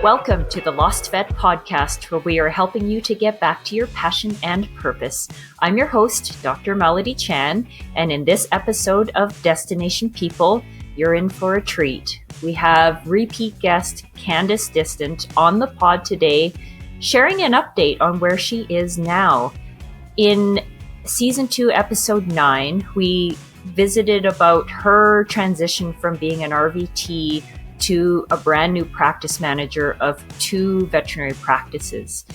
Welcome to the Lost Vet podcast, where we are helping you to get back to your passion and purpose. I'm your host, Dr. Melodie Chan, and in this episode of Destination People, you're in for a treat. We have repeat guest Candice Dystant on the pod today, sharing an update on where she is now. In season 2, episode 9, we visited about her transition from being an RVT to a brand new practice manager of 2 veterinary practices.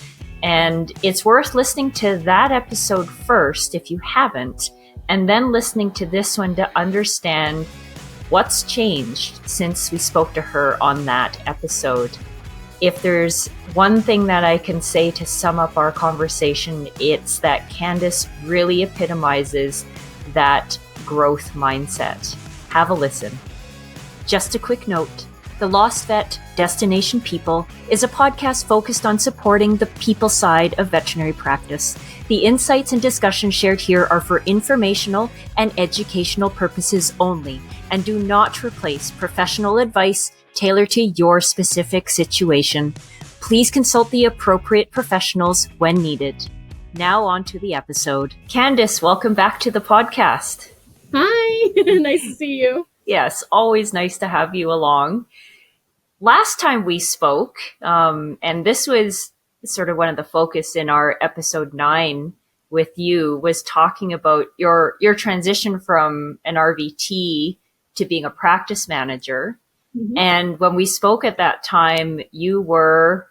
And it's worth listening to that episode first if you haven't, and then listening to this one to understand what's changed since we spoke to her on that episode. If there's one thing that I can say to sum up our conversation, it's that Candice really epitomizes that growth mindset. Have a listen. Just a quick note. The Lost Vet Destination People is a podcast focused on supporting the people side of veterinary practice. The insights and discussions shared here are for informational and educational purposes only and do not replace professional advice tailored to your specific situation. Please consult the appropriate professionals when needed. Now on to the episode. Candice, welcome back to the podcast. Hi, nice to see you. Yes, always nice to have you along. Last time we spoke, and this was sort of one of the focus in our episode 9 with you, was talking about your transition from an RVT to being a practice manager. Mm-hmm. And when we spoke at that time, you were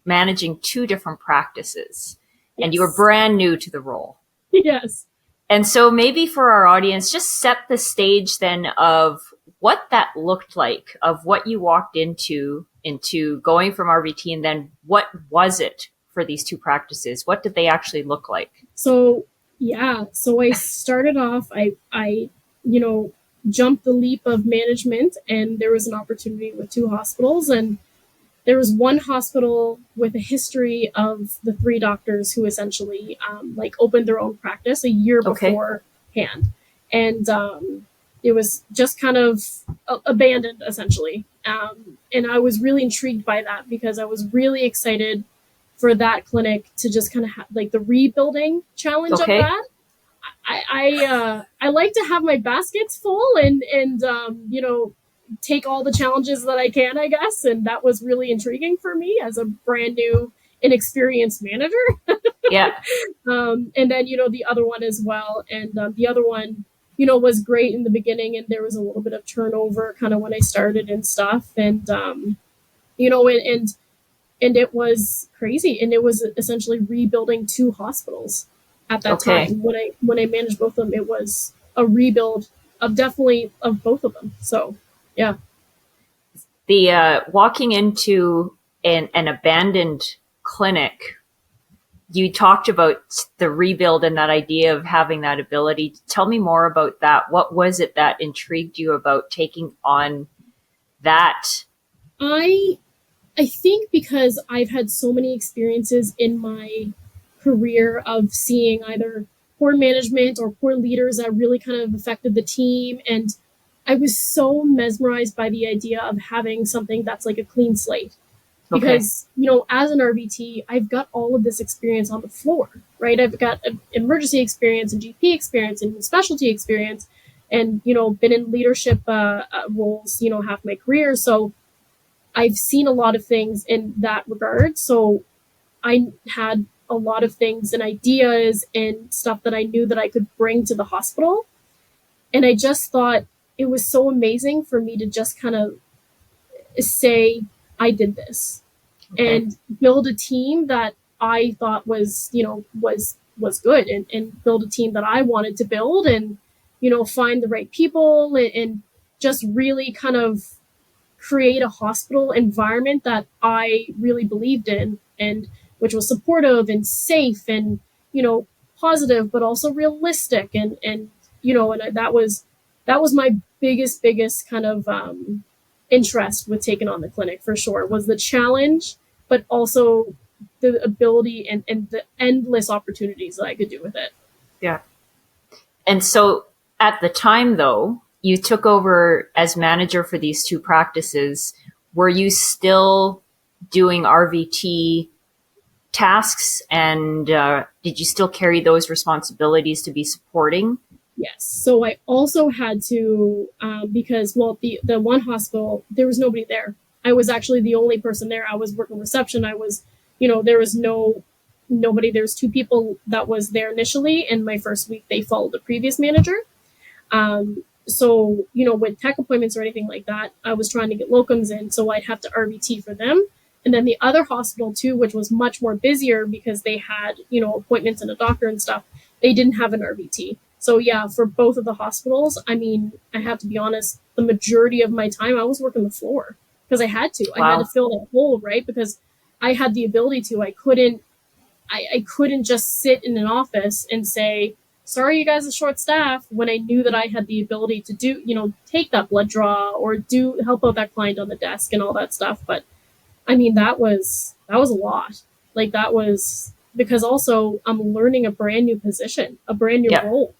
managing 2 different practices, yes, and you were brand new to the role. Yes. And so maybe for our audience, just set the stage then of what that looked like, of what you walked into going from RVT, and then what was it for these 2 practices? What did they actually look like? So I started off, I jumped the leap of management, and there was an opportunity with 2 hospitals, and there was one hospital with a history of the 3 doctors who essentially opened their own practice a year beforehand. And it was just kind of abandoned, essentially. And I was really intrigued by that because I was really excited for that clinic to just kind of have the rebuilding challenge of that. I like to have my baskets full and take all the challenges that I can, I guess. And that was really intriguing for me as a brand new, inexperienced manager. Yeah. And then, the other one as well. And the other one, was great in the beginning. And there was a little bit of turnover kind of when I started and stuff. And, and it was crazy. And it was essentially rebuilding 2 hospitals at that time. When I managed both of them, it was a rebuild of both of them. So, yeah. The walking into an abandoned clinic, you talked about the rebuild and that idea of having that ability. Tell me more about that. What was it that intrigued you about taking on that? I think because I've had so many experiences in my career of seeing either poor management or poor leaders that really kind of affected the team, and I was so mesmerized by the idea of having something that's like a clean slate. Because, as an RVT, I've got all of this experience on the floor, right? I've got emergency experience and GP experience and specialty experience and, been in leadership roles, half my career. So I've seen a lot of things in that regard. So I had a lot of things and ideas and stuff that I knew that I could bring to the hospital. And I just thought, it was so amazing for me to just kind of say, I did this and build a team that I thought was good and build a team that I wanted to build and, find the right people and just really kind of create a hospital environment that I really believed in and which was supportive and safe and, positive, but also realistic. And that was my biggest kind of interest with taking on the clinic, for sure, was the challenge, but also the ability and the endless opportunities that I could do with it. Yeah. And so at the time, though, you took over as manager for these 2 practices. Were you still doing RVT tasks, and did you still carry those responsibilities to be supporting? Yes. So I also had to, because, well, the one hospital, there was nobody there. I was actually the only person there. I was working reception. I was, there was nobody. There's two people that was there initially. And my first week, they followed the previous manager. So, with tech appointments or anything like that, I was trying to get locums in. So I'd have to RVT for them. And then the other hospital too, which was much more busier because they had, appointments and a doctor and stuff, they didn't have an RVT. So yeah, for both of the hospitals, I mean, I have to be honest, the majority of my time I was working the floor because I had to. Wow. I had to fill that hole, right? Because I had the ability to. I couldn't just sit in an office and say, sorry, you guys are short staff, when I knew that I had the ability to do, take that blood draw or help out that client on the desk and all that stuff. But I mean, that was a lot. Like that was because also I'm learning a brand new position, a brand new role.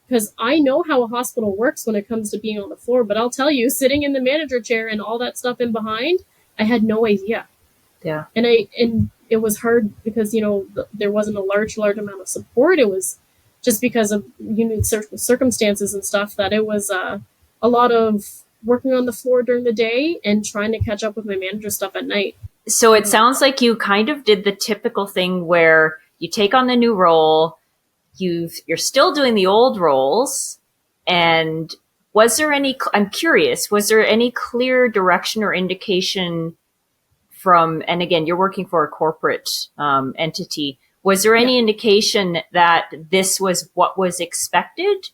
Because I know how a hospital works when it comes to being on the floor, but I'll tell you, sitting in the manager chair and all that stuff in behind, I had no idea. Yeah. And it was hard because, there wasn't a large amount of support. It was just because of certain circumstances and stuff that it was a lot of working on the floor during the day and trying to catch up with my manager stuff at night. So it sounds like you kind of did the typical thing where you take on the new role, you're still doing the old roles. And I'm curious, was there any clear direction or indication from, and again, you're working for a corporate entity, was there any indication that this was what was expected?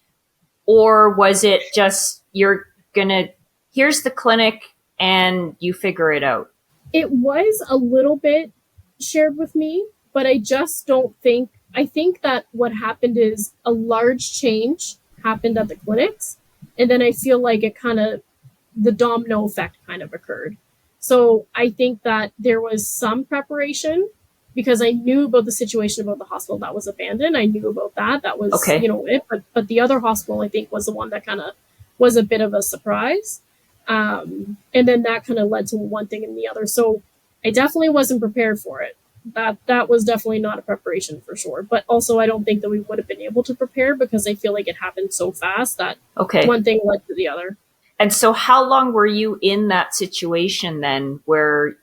Or was it just, here's the clinic and you figure it out? It was a little bit shared with me, but I just don't think, I think that what happened is a large change happened at the clinics. And then I feel like the domino effect kind of occurred. So I think that there was some preparation because I knew about the situation about the hospital that was abandoned. I knew about that. That was, it. But the other hospital, I think, was the one that kind of was a bit of a surprise. And then that kind of led to one thing and the other. So I definitely wasn't prepared for it. That was definitely not a preparation for sure. But also, I don't think that we would have been able to prepare because I feel like it happened so fast that one thing led to the other. And so how long were you in that situation then where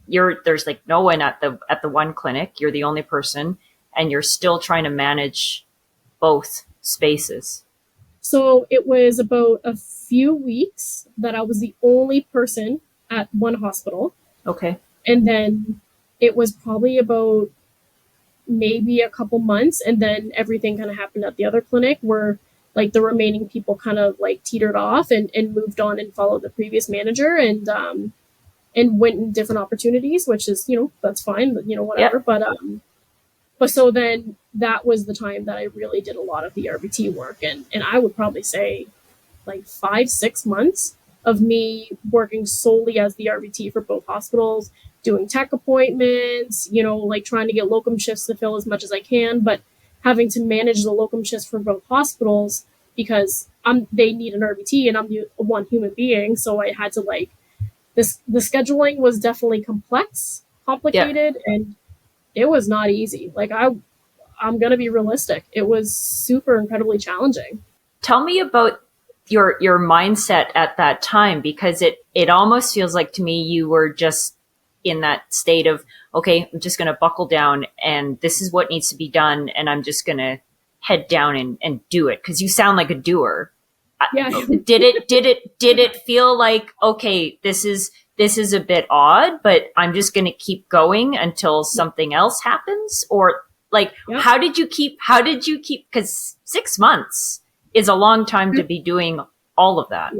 there's like no one at the one clinic, you're the only person, and you're still trying to manage both spaces? So it was about a few weeks that I was the only person at one hospital. Okay. And then it was probably about maybe a couple months, and then everything kind of happened at the other clinic where like the remaining people kind of like teetered off and moved on and followed the previous manager and went in different opportunities, which is, that's fine, whatever. Yep. But so then that was the time that I really did a lot of the RVT work. And I would probably say like 5-6 months of me working solely as the RVT for both hospitals, doing tech appointments, like trying to get locum shifts to fill as much as I can, but having to manage the locum shifts for both hospitals because they need an RVT and I'm the one human being. So I had to the scheduling was definitely complicated, and it was not easy. Like I'm going to be realistic. It was super incredibly challenging. Tell me about your mindset at that time, because it almost feels like to me you were just in that state of, okay, I'm just going to buckle down and this is what needs to be done. And I'm just going to head down and do it. Cause you sound like a doer. Yeah. Did it feel like, okay, this is a bit odd, but I'm just going to keep going until something else happens? Or like, how did you keep, cause 6 months is a long time to be doing all of that.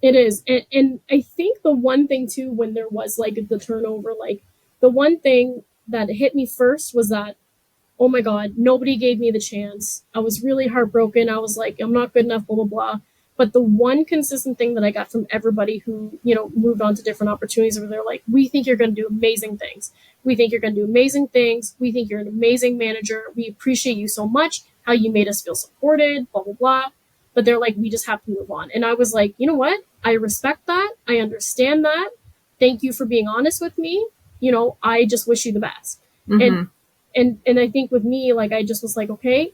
It is. And I think the one thing too, when there was like the turnover, like the one thing that hit me first was that, oh my God, nobody gave me the chance. I was really heartbroken. I was like, I'm not good enough, blah, blah, blah. But the one consistent thing that I got from everybody who, moved on to different opportunities where they're like, we think you're going to do amazing things. We think you're going to do amazing things. We think you're an amazing manager. We appreciate you so much, how you made us feel supported, blah, blah, blah. But they're like, we just have to move on. And I was like, you know what? I respect that. I understand that. thank you for being honest with me. I just wish you the best. Mm-hmm. And I think with me, like, I just was like, okay,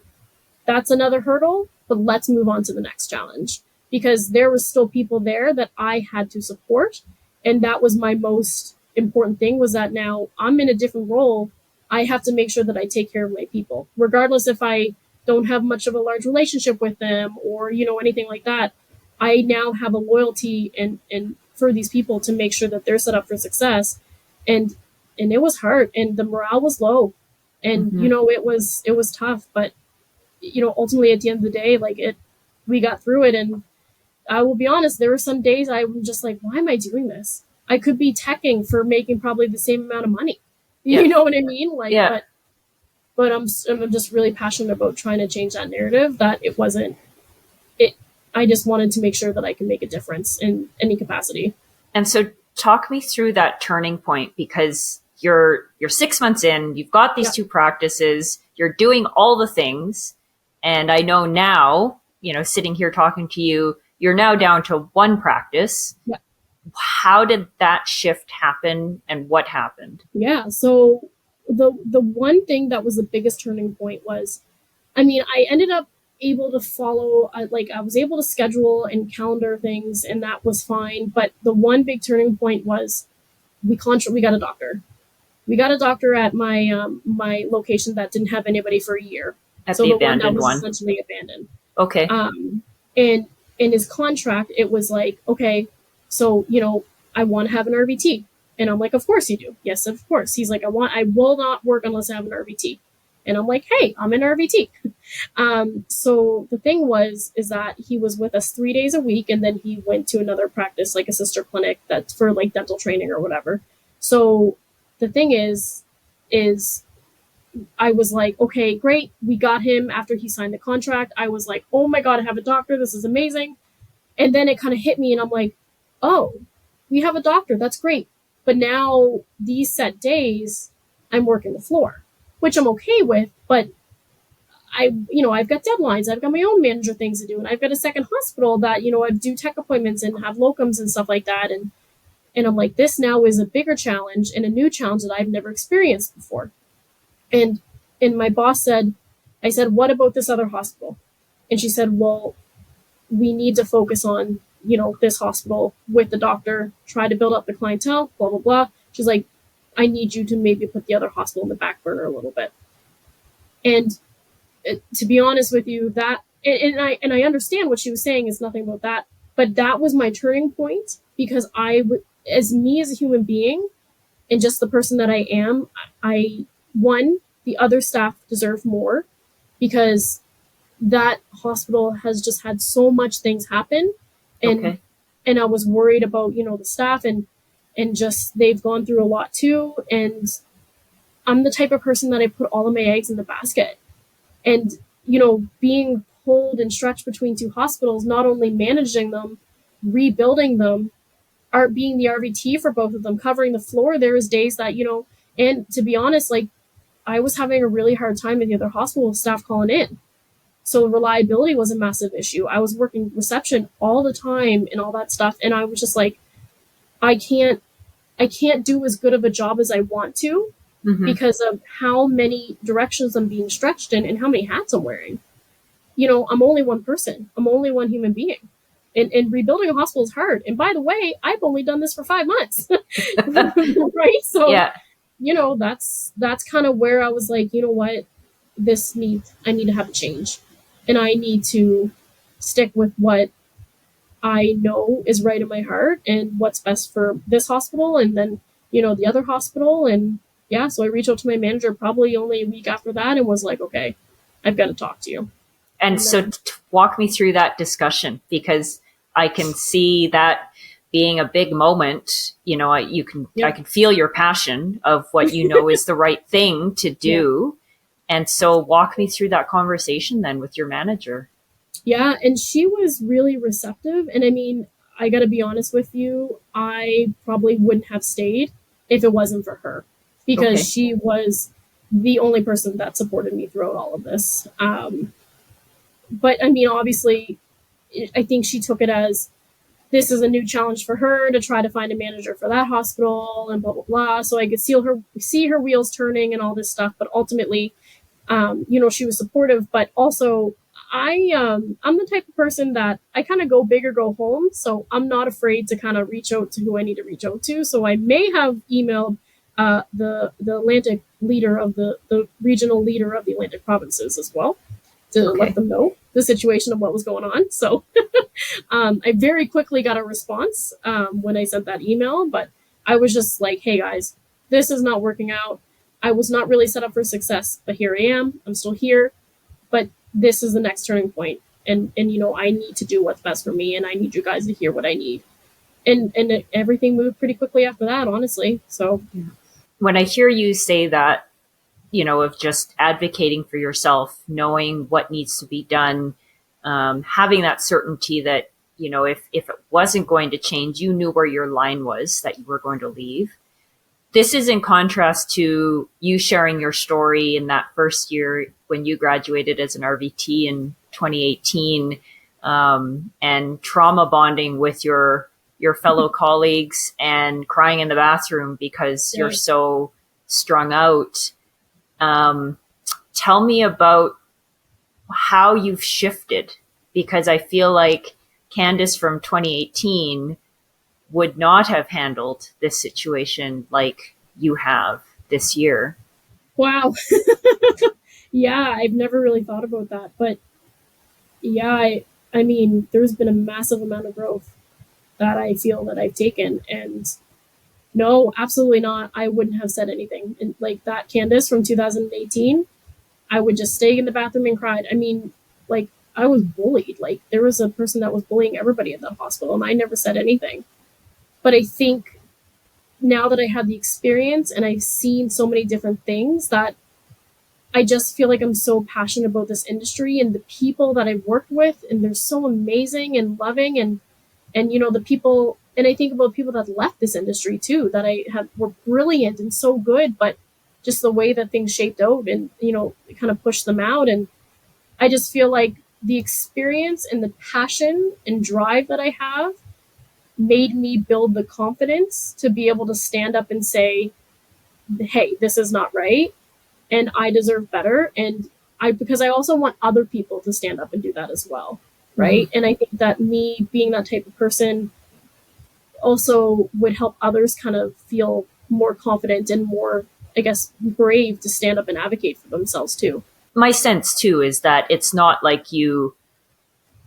that's another hurdle, but let's move on to the next challenge, because there was still people there that I had to support. And that was my most important thing, was that now I'm in a different role. I have to make sure that I take care of my people, regardless if I don't have much of a large relationship with them or, anything like that. I now have a loyalty and for these people to make sure that they're set up for success. And it was hard, and the morale was low, and Mm-hmm. it was tough, but ultimately at the end of the day, like, we got through it. And I will be honest, there were some days I'm just like, why am I doing this? I could be teching for making probably the same amount of money. Yeah. You know what I mean? Like, Yeah. but I'm just really passionate about trying to change that narrative, that it wasn't it. I just wanted to make sure that I can make a difference in any capacity. And so talk me through that turning point, because you're 6 months in, you've got these two practices, you're doing all the things. And I know now, sitting here talking to you, you're now down to one practice. Yeah. How did that shift happen, and what happened? Yeah. So the one thing that was the biggest turning point was, I ended up able to follow, I was able to schedule and calendar things, and that was fine. But the one big turning point was we got a doctor. We got a doctor at my location that didn't have anybody for a year. At So the the one that abandoned was one. essentially abandoned. Okay. And in his contract, it was like, okay, so, I want to have an RVT. And I'm like, of course you do. Yes, of course. He's like, I will not work unless I have an RVT. And I'm like, hey, I'm an RVT. So the thing is that he was with us 3 days a week, and then he went to another practice, like a sister clinic that's for like dental training or whatever. So the thing is I was like, okay, great. We got him after he signed the contract. I was like, oh my God, I have a doctor. This is amazing. And then it kind of hit me, and I'm like, oh, we have a doctor. That's great. But now these set days, I'm working the floor, which I'm okay with. But I've got deadlines. I've got my own manager things to do. And I've got a second hospital that, I do tech appointments and have locums and stuff like that. And I'm like, this now is a bigger challenge and a new challenge that I've never experienced before. And my boss said, I said, what about this other hospital? And she said, well, we need to focus on, this hospital with the doctor, try to build up the clientele, blah, blah, blah. She's like, I need you to maybe put the other hospital in the back burner a little bit. And to be honest with you, that, and I understand what she was saying is nothing about that, but that was my turning point, because as me as a human being and just the person that I am, the other staff deserve more, because that hospital has just had so much things happen, and I was worried about, the staff, and just they've gone through a lot too, and I'm the type of person that I put all of my eggs in the basket. And, being pulled and stretched between two hospitals, not only managing them, rebuilding them, being the RVT for both of them, covering the floor, there was days that, and to be honest, like, I was having a really hard time with the other hospital staff calling in. So reliability was a massive issue. I was working reception all the time and all that stuff. And I was just like, I can't do as good of a job as I want to, because of how many directions I'm being stretched in and how many hats I'm wearing. I'm only one person. I'm only one human being. And rebuilding a hospital is hard. And by the way, I've only done this for 5 months. Right? So, yeah. That's kind of where I was like, you know what, I need to have a change. And I need to stick with what I know is right in my heart and what's best for this hospital, and then, the other hospital. And yeah, so I reached out to my manager probably only a week after that and was like, okay, I've got to talk to you. And so walk me through that discussion, because I can see that being a big moment. I can feel your passion of what is the right thing to do. Yeah. And so walk me through that conversation then with your manager. Yeah, and she was really receptive. And I got to be honest with you, I probably wouldn't have stayed if it wasn't for her, because she was the only person that supported me throughout all of this. But obviously, I think she took it as, this is a new challenge for her to try to find a manager for that hospital and blah, blah, blah. So I could see her wheels turning and all this stuff. But ultimately, she was supportive, but also I'm the type of person that I kind of go big or go home. So I'm not afraid to kind of reach out to who I need to reach out to. So I may have emailed the Atlantic leader of the regional leader of the Atlantic provinces as well to let them know the situation of what was going on. So I very quickly got a response when I sent that email, but I was just like, hey guys, this is not working out. I was not really set up for success, but here I am. I'm still here, but this is the next turning point. And I need to do what's best for me, and I need you guys to hear what I need. And everything moved pretty quickly after that, honestly. So when I hear you say that, of just advocating for yourself, knowing what needs to be done, having that certainty that, if it wasn't going to change, you knew where your line was, that you were going to leave. This is in contrast to you sharing your story in that first year when you graduated as an RVT in 2018, and trauma bonding with your fellow colleagues and crying in the bathroom because you're so strung out. Tell me about how you've shifted, because I feel like Candice from 2018 would not have handled this situation like you have this year. Wow. Yeah, I've never really thought about that. But yeah, I mean, there's been a massive amount of growth that I feel that I've taken. And no, absolutely not. I wouldn't have said anything. And like that Candice from 2018, I would just stay in the bathroom and cried. I mean, like, I was bullied. Like, there was a person that was bullying everybody at that hospital, and I never said anything. But I think now that I have the experience and I've seen so many different things, that I just feel like I'm so passionate about this industry and the people that I've worked with, and they're so amazing and loving, and the people, and I think about people that left this industry too, that were brilliant and so good, but just the way that things shaped out and, it kind of pushed them out. And I just feel like the experience and the passion and drive that I have made me build the confidence to be able to stand up and say, hey, this is not right, and I deserve better. And because I also want other people to stand up and do that as well. Right. Mm-hmm. And I think that me being that type of person also would help others kind of feel more confident and more, I guess, brave to stand up and advocate for themselves too. My sense too is that it's not like you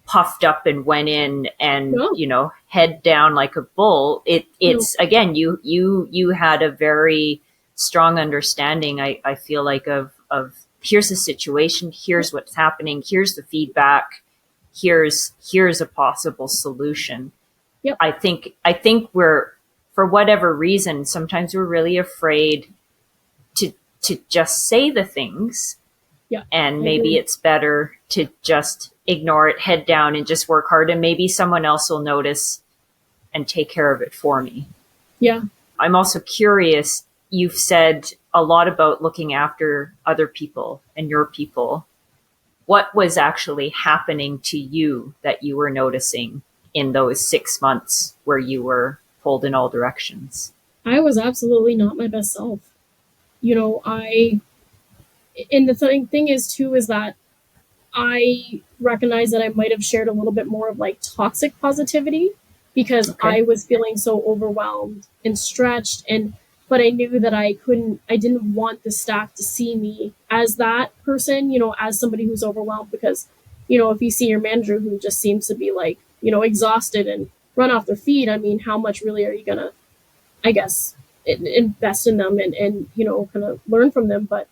puffed up and went in and, head down like a bull. It's again, you had a very strong understanding, I feel like, of here's the situation, here's what's happening, here's the feedback, here's a possible solution. Yep. I think we're, for whatever reason, sometimes we're really afraid to just say the things. Yeah. And maybe it's better to just ignore it, head down, and just work hard, and maybe someone else will notice and take care of it for me. Yeah. I'm also curious, you've said a lot about looking after other people and your people. What was actually happening to you that you were noticing in those 6 months where you were pulled in all directions? I was absolutely not my best self. And the thing is too, is that I recognize that I might have shared a little bit more of like toxic positivity, because I was feeling so overwhelmed and stretched, but I knew that I didn't want the staff to see me as that person, as somebody who's overwhelmed, because, if you see your manager who just seems to be like, exhausted and run off their feet, I mean, how much really are you going to, I guess, invest in them and kind of learn from them. But,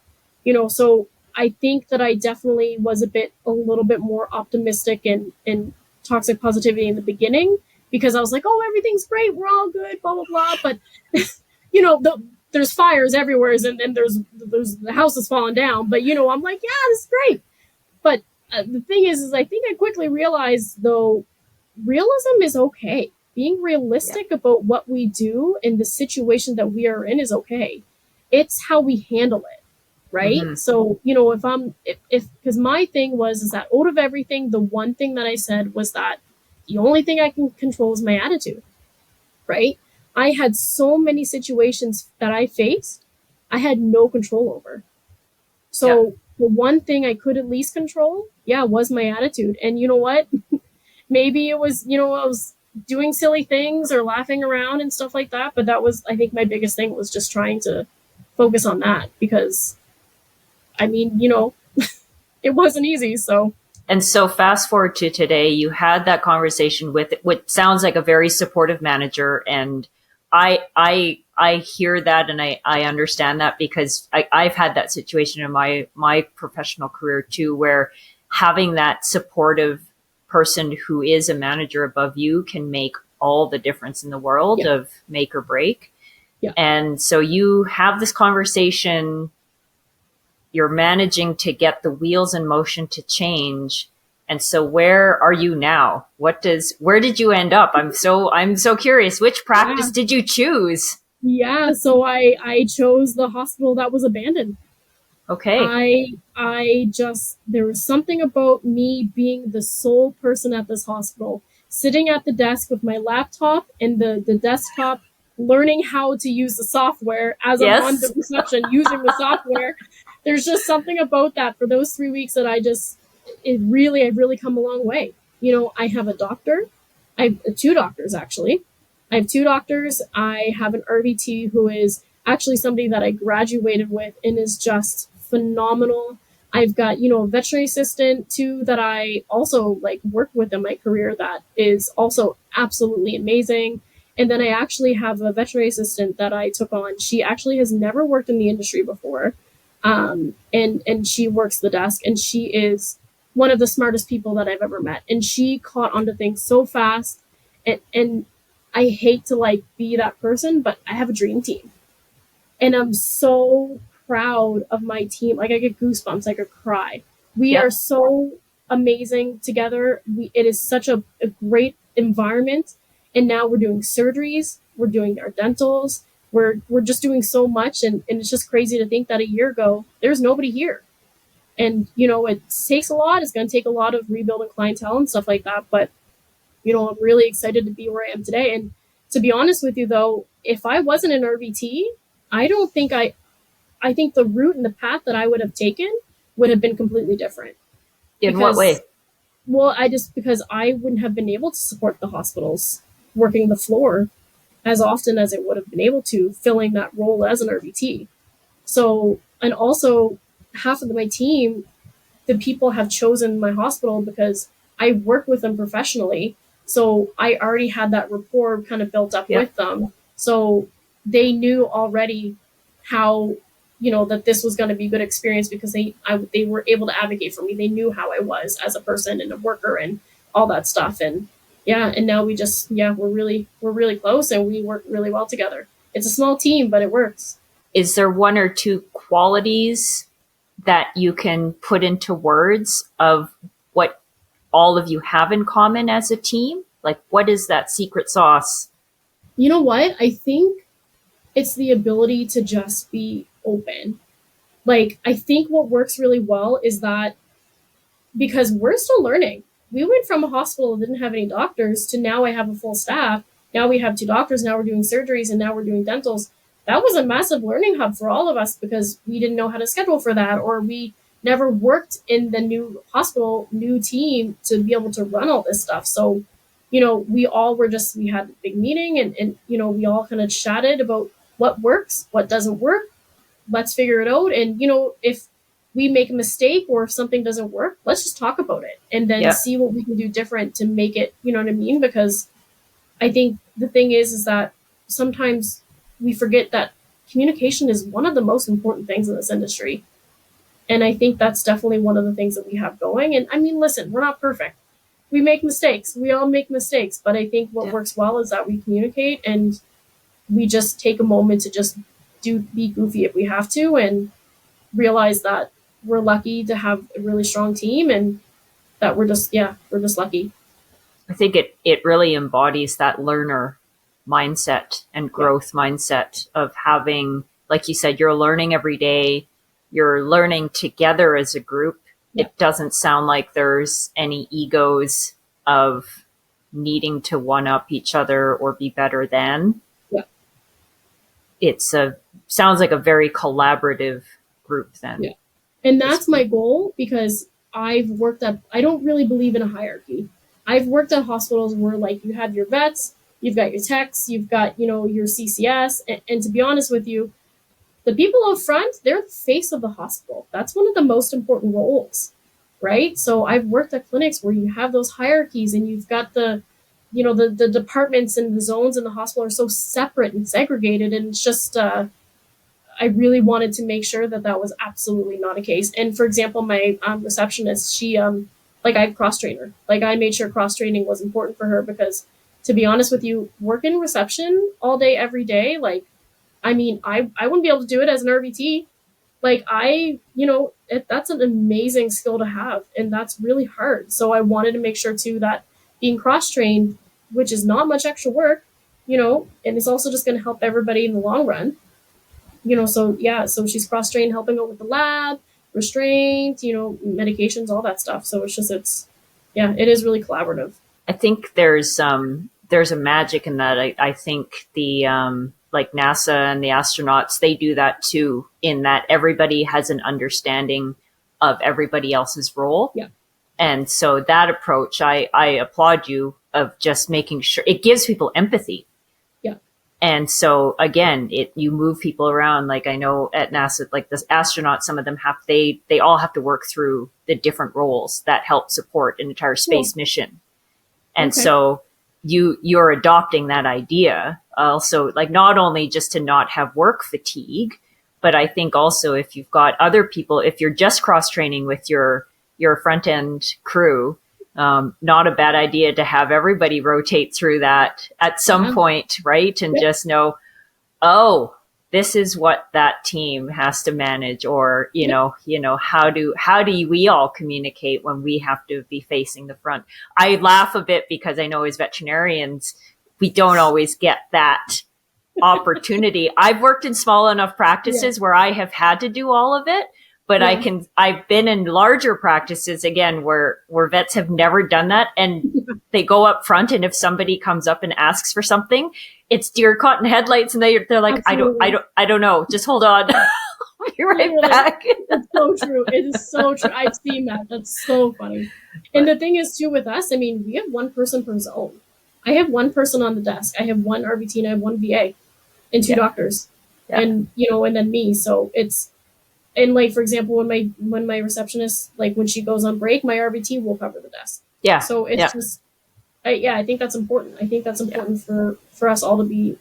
so I think that I definitely was a little bit more optimistic and toxic positivity in the beginning, because I was like, oh, everything's great, we're all good, blah, blah, blah. But, there's fires everywhere, and there's the house is falling down. But, I'm like, yeah, this is great. But the thing is I think I quickly realized, though, realism is okay. Being realistic about what we do in the situation that we are in is okay. It's how we handle it. Right. Mm-hmm. So, because my thing is that out of everything, the one thing that I said was that the only thing I can control is my attitude, right? I had so many situations that I faced, I had no control over. So the one thing I could at least control, was my attitude. And you know what? Maybe it was, I was doing silly things or laughing around and stuff like that. But that was, I think my biggest thing was just trying to focus on that because, I mean, it wasn't easy. So. And so fast forward to today, you had that conversation with what sounds like a very supportive manager. And I hear that and I understand that because I've had that situation in my professional career too, where having that supportive person who is a manager above you can make all the difference in the world of make or break. Yeah. And so you have this conversation, you're managing to get the wheels in motion to change. And so where are you now? Where did you end up? I'm so curious. Which practice did you choose? Yeah, so I chose the hospital that was abandoned. Okay. I just, there was something about me being the sole person at this hospital, sitting at the desk with my laptop and the desktop, learning how to use the software as I'm on the reception using the software. There's just something about that for those 3 weeks that I've really come a long way. I have a doctor. I have 2 doctors, actually. I have 2 doctors. I have an RVT who is actually somebody that I graduated with and is just phenomenal. I've got, a veterinary assistant too that I also worked with in my career that is also absolutely amazing. And then I actually have a veterinary assistant that I took on. She actually has never worked in the industry before. And she works the desk and she is one of the smartest people that I've ever met. And she caught onto things so fast. And I hate to be that person, but I have a dream team. And I'm so proud of my team. I get goosebumps. I could cry. We are so amazing together. It is such a great environment. And now we're doing surgeries. We're doing our dentals. We're just doing so much. And it's just crazy to think that a year ago, there's nobody here. And, it takes a lot. It's going to take a lot of rebuilding clientele and stuff like that. But, I'm really excited to be where I am today. And to be honest with you, though, if I wasn't an RVT, I don't think I think the route and the path that I would have taken would have been completely different. In what way? Well, because I wouldn't have been able to support the hospitals working the floor as often as it would have been able to, filling that role as an RVT. So, and also half of my team, the people have chosen my hospital because I work with them professionally. So I already had that rapport kind of built up with them. So they knew already how, that this was going to be a good experience because they were able to advocate for me. They knew how I was as a person and a worker and all that stuff. And and now we just, we're really close and we work really well together. It's a small team, but it works. Is there 1 or 2 qualities that you can put into words of what all of you have in common as a team? What is that secret sauce? You know what? I think it's the ability to just be open. I think what works really well is that because we're still learning. We went from a hospital that didn't have any doctors to now I have a full staff. Now we have 2 doctors. Now we're doing surgeries and now we're doing dentals. That was a massive learning hub for all of us because we didn't know how to schedule for that, or we never worked in the new hospital, new team to be able to run all this stuff. So, we had a big meeting and we all kind of chatted about what works, what doesn't work. Let's figure it out. And, if we make a mistake or if something doesn't work, let's just talk about it and then see what we can do different to make it, you know what I mean? Because I think the thing is that sometimes we forget that communication is one of the most important things in this industry. And I think that's definitely one of the things that we have going. And I mean, listen, we're not perfect. We make mistakes. We all make mistakes. But I think what works well is that we communicate and we just take a moment to just be goofy if we have to and realize that we're lucky to have a really strong team and that we're just lucky. I think it really embodies that learner mindset and growth mindset of having, like you said, you're learning every day. You're learning together as a group. It doesn't sound like there's any egos of needing to one up each other or be better than. Yeah. Sounds like a very collaborative group then. Yeah. And that's my goal, because I don't really believe in a hierarchy. I've worked at hospitals where, like, you have your vets, you've got your techs, you've got, your CCS. And to be honest with you, the people up front, they're the face of the hospital. That's one of the most important roles, right? So I've worked at clinics where you have those hierarchies, and you've got the departments and the zones in the hospital are so separate and segregated. And it's just, I really wanted to make sure that was absolutely not a case. And for example, my receptionist, she, I cross-trained her. Like, I made sure cross-training was important for her, because to be honest with you, working reception all day, every day, like, I mean, I wouldn't be able to do it as an RVT. Like, that's an amazing skill to have, and that's really hard. So I wanted to make sure too that being cross-trained, which is not much extra work, and it's also just going to help everybody in the long run. So she's cross-trained, helping out with the lab, restraint, medications, all that stuff. So it is really collaborative. I think there's a magic in that. I think the, like NASA and the astronauts, they do that too, in that everybody has an understanding of everybody else's role. Yeah. And so that approach, I applaud you, of just making sure it gives people empathy. And so again, you move people around. Like, I know at NASA, like the astronauts, some of them they all have to work through the different roles that help support an entire space mission. And so you're adopting that idea also, like, not only just to not have work fatigue, but I think also if you've got other people, if you're just cross training with your front end crew, not a bad idea to have everybody rotate through that at some point, right? And just know, oh, this is what that team has to manage, or, how do we all communicate when we have to be facing the front? I laugh a bit because I know as veterinarians, we don't always get that opportunity. I've worked in small enough practices where I have had to do all of it. But I've been in larger practices again where vets have never done that, and they go up front, and if somebody comes up and asks for something, it's deer caught in headlights, and they're like, absolutely. I don't know, just hold on. I'll be right back. That's so true. It is so true. I've seen that. That's so funny. And the thing is too with us, I mean, we have one person per zone. I have one person on the desk. I have one RVT and I have one VA and two doctors, and and then me. So it's. And like, for example, when my receptionist, like when she goes on break, my RVT will cover the desk. Yeah. So it's just, I think that's important. I think that's important for us all to be,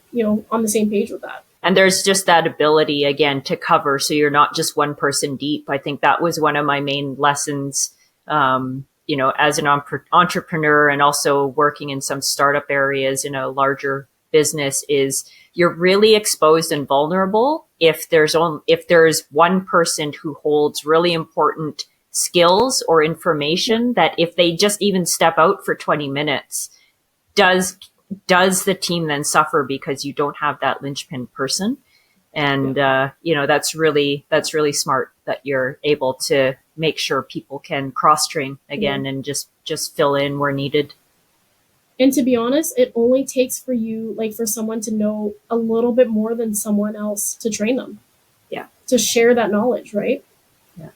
on the same page with that. And there's just that ability again to cover. So you're not just one person deep. I think that was one of my main lessons, as an entrepreneur and also working in some startup areas in a larger business, is you're really exposed and vulnerable if there's one person who holds really important skills or information that if they just even step out for 20 minutes, does the team then suffer because you don't have that linchpin person? And, that's really smart that you're able to make sure people can cross train again and just fill in where needed. And to be honest, it only takes for you, like for someone to know a little bit more than someone else to train them. Yeah. To share that knowledge, right? Yeah.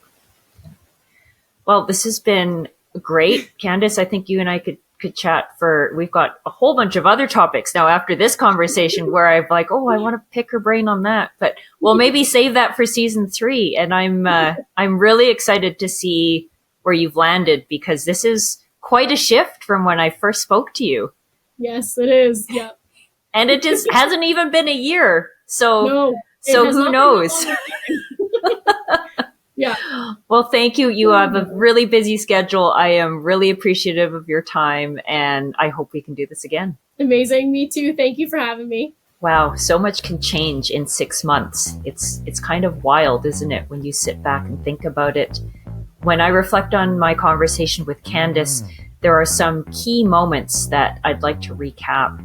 Well, this has been great. Candice, I think you and I could chat we've got a whole bunch of other topics now after this conversation where I'm like, oh, I want to pick her brain on that, but we'll maybe save that for season 3. And I'm really excited to see where you've landed, because this is quite a shift from when I first spoke to you. Yes, it is. Yeah. And it just hasn't even been a year. So no, who knows? Yeah. Well, thank you. You have a really busy schedule. I am really appreciative of your time, and I hope we can do this again. Amazing. Me too. Thank you for having me. Wow. So much can change in 6 months. It's kind of wild, isn't it? When you sit back and think about it. When I reflect on my conversation with Candice, there are some key moments that I'd like to recap.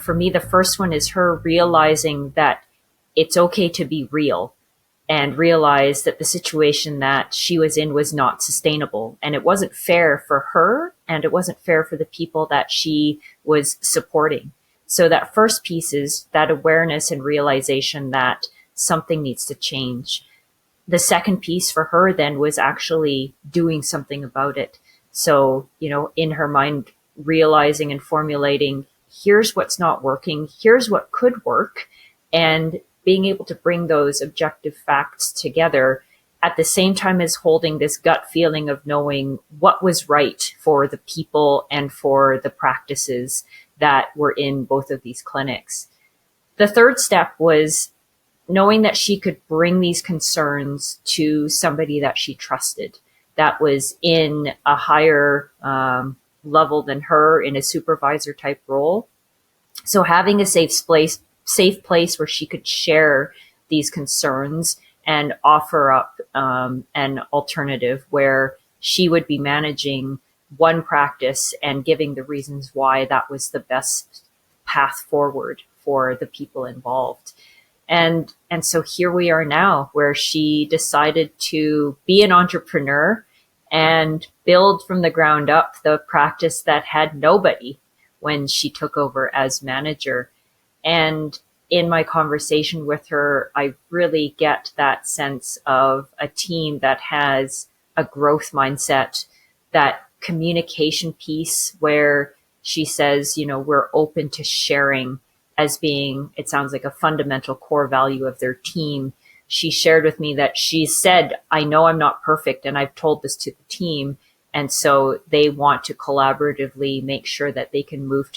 For me, the first one is her realizing that it's okay to be real. and realized that the situation that she was in was not sustainable. And it wasn't fair for her, and it wasn't fair for the people that she was supporting. So that first piece is that awareness and realization that something needs to change. The second piece for her then was actually doing something about it. So, in her mind, realizing and formulating, here's what's not working, here's what could work, and being able to bring those objective facts together at the same time as holding this gut feeling of knowing what was right for the people and for the practices that were in both of these clinics. The third step was knowing that she could bring these concerns to somebody that she trusted, that was in a higher level than her, in a supervisor type role. So having a safe place where she could share these concerns and offer up an alternative where she would be managing one practice and giving the reasons why that was the best path forward for the people involved. And so here we are now, where she decided to be an entrepreneur and build from the ground up the practice that had nobody when she took over as manager. And in my conversation with her, I really get that sense of a team that has a growth mindset, that communication piece where she says, we're open to sharing as being, it sounds like, a fundamental core value of their team. She shared with me that she said, I know I'm not perfect, and I've told this to the team. And so they want to collaboratively make sure that they can move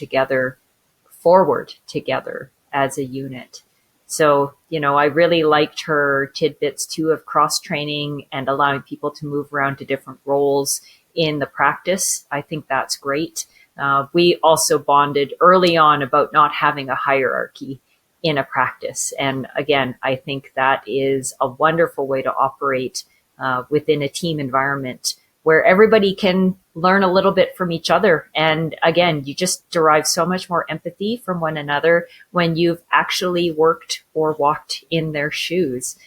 forward together as a unit. So, I really liked her tidbits too of cross training and allowing people to move around to different roles in the practice. I think that's great. We also bonded early on about not having a hierarchy in a practice. And again, I think that is a wonderful way to operate within a team environment where everybody can learn a little bit from each other. And again, you just derive so much more empathy from one another when you've actually worked or walked in their shoes.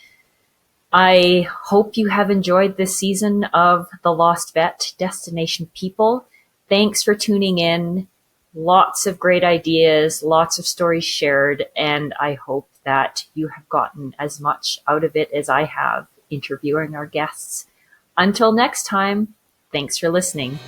I hope you have enjoyed this season of The Lost Vet Destination People. Thanks for tuning in. Lots of great ideas, lots of stories shared, and I hope that you have gotten as much out of it as I have interviewing our guests. Until next time, thanks for listening.